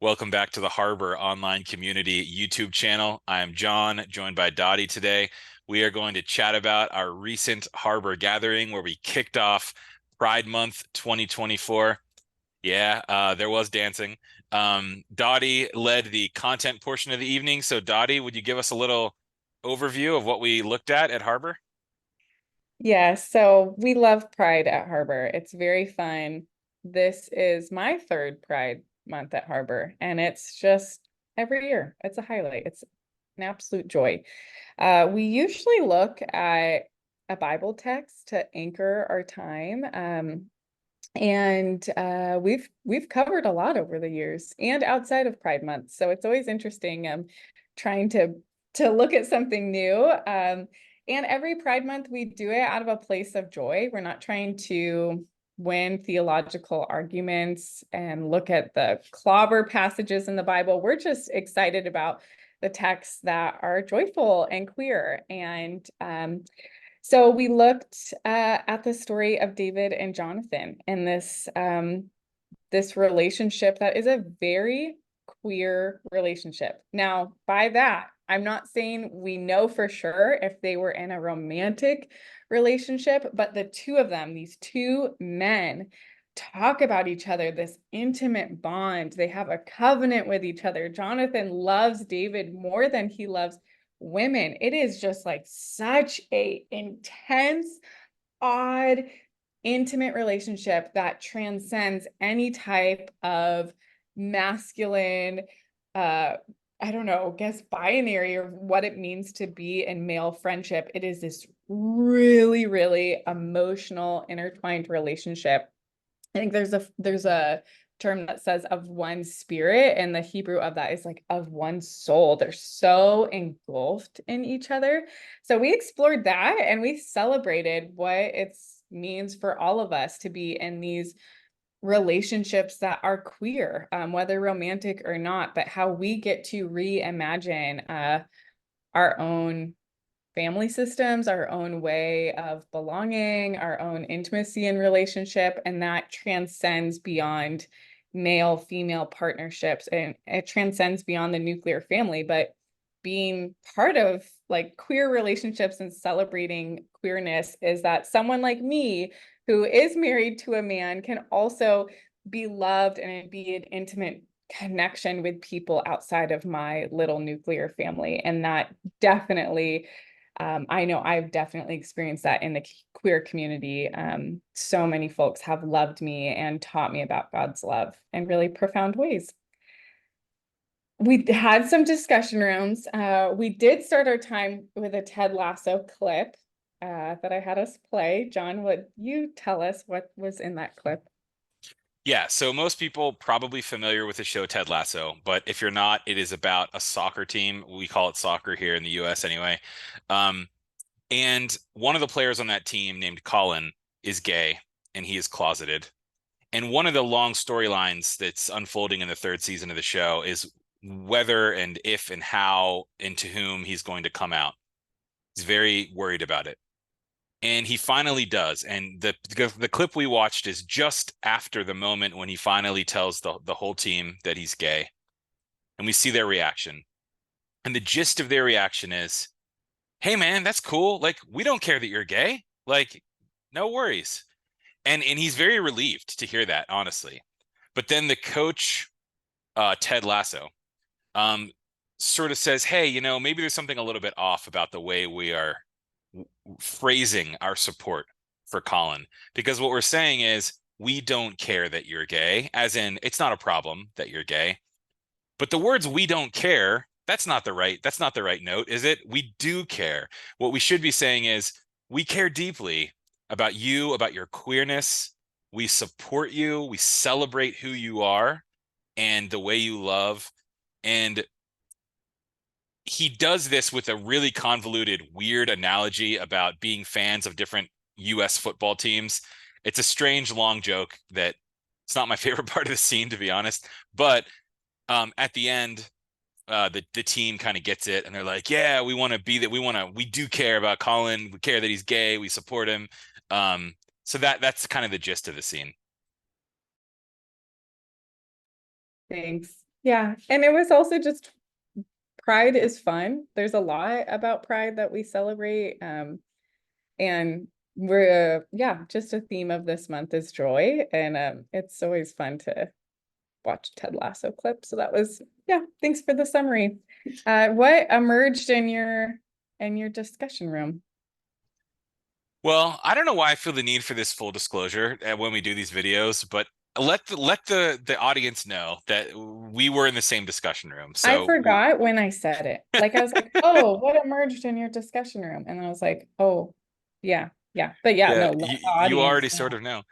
Welcome back to the Harbor Online Community YouTube channel. I am John, joined by Dottie today. We are going to chat about our recent Harbor gathering where we kicked off Pride Month 2024. Yeah, there was dancing. Dottie led the content portion of the evening. So Dottie, would you give us a little overview of what we looked at Harbor? Yeah, so we love Pride at Harbor. It's very fun. This is my third Pride month at Harbor, and it's just every year. It's a highlight. It's an absolute joy. We usually look at a Bible text to anchor our time. And we've covered a lot over the years and outside of Pride Month. So it's always interesting trying to look at something new. And every Pride Month, we do it out of a place of joy. We're not trying to win theological arguments and look at the clobber passages in the Bible. We're just excited about the texts that are joyful and queer. And so we looked at the story of David and Jonathan and this relationship that is a very queer relationship. Now, by that, I'm not saying we know for sure if they were in a romantic relationship, but the two of them, these two men, talk about each other, this intimate bond. They have a covenant with each other. Jonathan loves David more than he loves women. It is just like such a intense, odd, intimate relationship that transcends any type of masculine, I don't know, guess binary or what it means to be in male friendship. It is this really, really emotional, intertwined relationship. I think there's a term that says of one spirit, and the Hebrew of that is like of one soul. They're so engulfed in each other. So we explored that and we celebrated what it means for all of us to be in these relationships that are queer, whether romantic or not, but how we get to reimagine our own family systems, our own way of belonging, our own intimacy in relationship, and that transcends beyond male female partnerships, and it transcends beyond the nuclear family. But being part of like queer relationships and celebrating queerness is that someone like me who is married to a man can also be loved and be an intimate connection with people outside of my little nuclear family. And that definitely, I know I've definitely experienced that in the queer community. So many folks have loved me and taught me about God's love in really profound ways. We had some discussion rounds. We did start our time with a Ted Lasso clip that I had us play. John, would you tell us what was in that clip? Yeah, so most people probably familiar with the show Ted Lasso, but if you're not, it is about a soccer team. We call it soccer here in the US anyway. Um, and one of the players on that team named Colin is gay and he is closeted. And one of the long storylines that's unfolding in the third season of the show is whether and if and how and to whom he's going to come out. He's very worried about it. And he finally does. And the clip we watched is just after the moment when he finally tells the whole team that he's gay. And we see their reaction. And the gist of their reaction is, "Hey man, that's cool. Like we don't care that you're gay. Like no worries." And he's very relieved to hear that, honestly. But then the coach, Ted Lasso, um, sort of says, "Hey, maybe there's something a little bit off about the way we are phrasing our support for Colin, because what we're saying is we don't care that you're gay, as in it's not a problem that you're gay. But the words we don't care, that's not the right note, is it? We do care. What we should be saying is we care deeply about you, about your queerness. We support you, we celebrate who you are and the way you love. And he does this with a really convoluted, weird analogy about being fans of different US football teams. It's a strange, long joke that it's not my favorite part of the scene, to be honest. But at the end, the team kind of gets it, and they're like, "Yeah, we want to be that. We do care about Colin. We care that he's gay. We support him." So that's kind of the gist of the scene. Thanks. Yeah. And it was also just Pride is fun. There's a lot about Pride that we celebrate. And we're yeah, just a theme of this month is joy. And it's always fun to watch Ted Lasso clips. So that was yeah, thanks for the summary. What emerged in your discussion room? Well, I don't know why I feel the need for this full disclosure when we do these videos, but let the audience know that we were in the same discussion room. I So forgot when I said it. Like I was like, oh, what emerged in your discussion room? And I was like, oh, yeah, yeah. But yeah, yeah, no, let the you audience already sort know. of know. Um,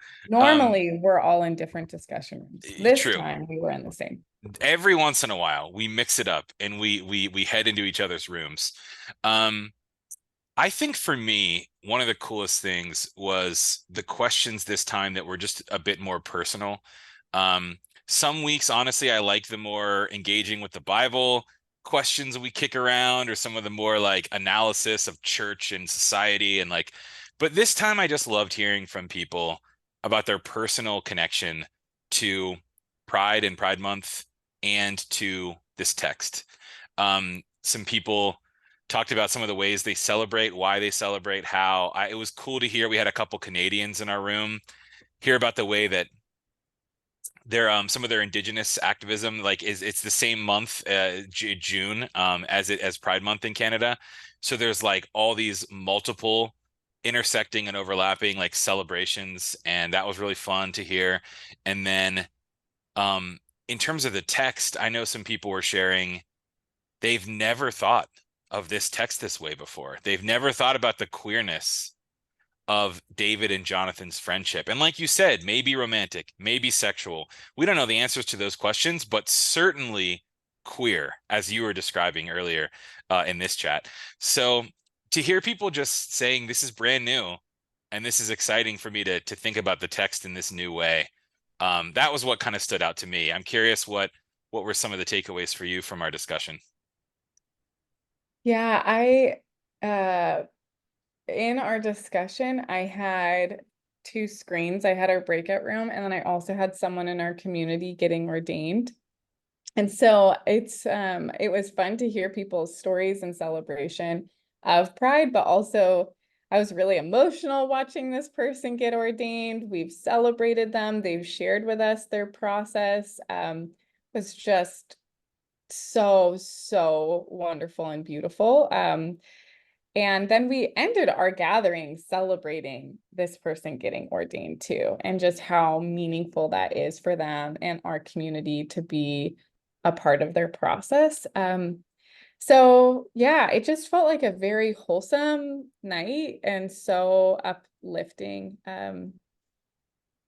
Normally, we're all in different discussion rooms. This True. time we were in the same. Every once in a while, we mix it up and we head into each other's rooms. Um, I think for me, one of the coolest things was the questions this time that were just a bit more personal. Um, some weeks, honestly, I like the more engaging with the Bible questions we kick around, or some of the more like analysis of church and society and like, but this time I just loved hearing from people about their personal connection to Pride and Pride Month and to this text. Some people talked about some of the ways they celebrate, why they celebrate, how it was cool to hear. We had a couple Canadians in our room hear about the way that their some of their indigenous activism like is it's the same month June as Pride Month in Canada. So there's like all these multiple intersecting and overlapping like celebrations, and that was really fun to hear. And then um in terms of the text, I know some people were sharing they've never thought of this text this way before. They've never thought about the queerness of David and Jonathan's friendship. And like you said, maybe romantic, maybe sexual. We don't know the answers to those questions, but certainly queer, as you were describing earlier in this chat. So to hear people just saying this is brand new and this is exciting for me to think about the text in this new way, that was what kind of stood out to me. I'm curious what were some of the takeaways for you from our discussion? Yeah, in our discussion, I had two screens. I had our breakout room, and then I also had someone in our community getting ordained. And so it was fun to hear people's stories and celebration of Pride, but also I was really emotional watching this person get ordained. We've celebrated them. They've shared with us their process. It was just so, so wonderful and beautiful. And then we ended our gathering celebrating this person getting ordained too, and just how meaningful that is for them and our community to be a part of their process. So yeah, it just felt like a very wholesome night and so uplifting.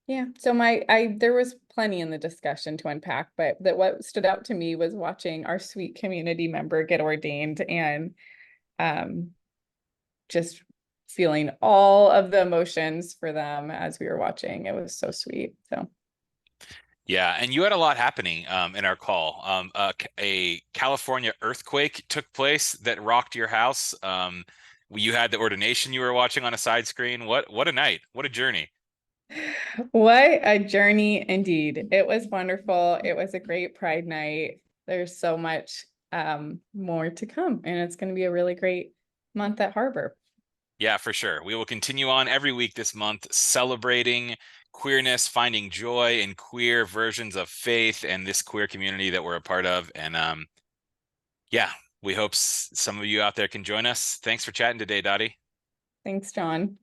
Yeah, so there was plenty in the discussion to unpack, but that what stood out to me was watching our sweet community member get ordained and um just feeling all of the emotions for them as we were watching. It was so sweet. So Yeah, and you had a lot happening in our call. A California earthquake took place that rocked your house. You had the ordination you were watching on a side screen. What a night. What a journey. what a journey indeed. It was wonderful. It was a great Pride night. There's so much more to come, and it's going to be a really great month at Harbor. Yeah, for sure. We will continue on every week this month celebrating queerness, finding joy in queer versions of faith and this queer community that we're a part of. And yeah, we hope some of you out there can join us. Thanks for chatting today, Dottie. Thanks, Jon.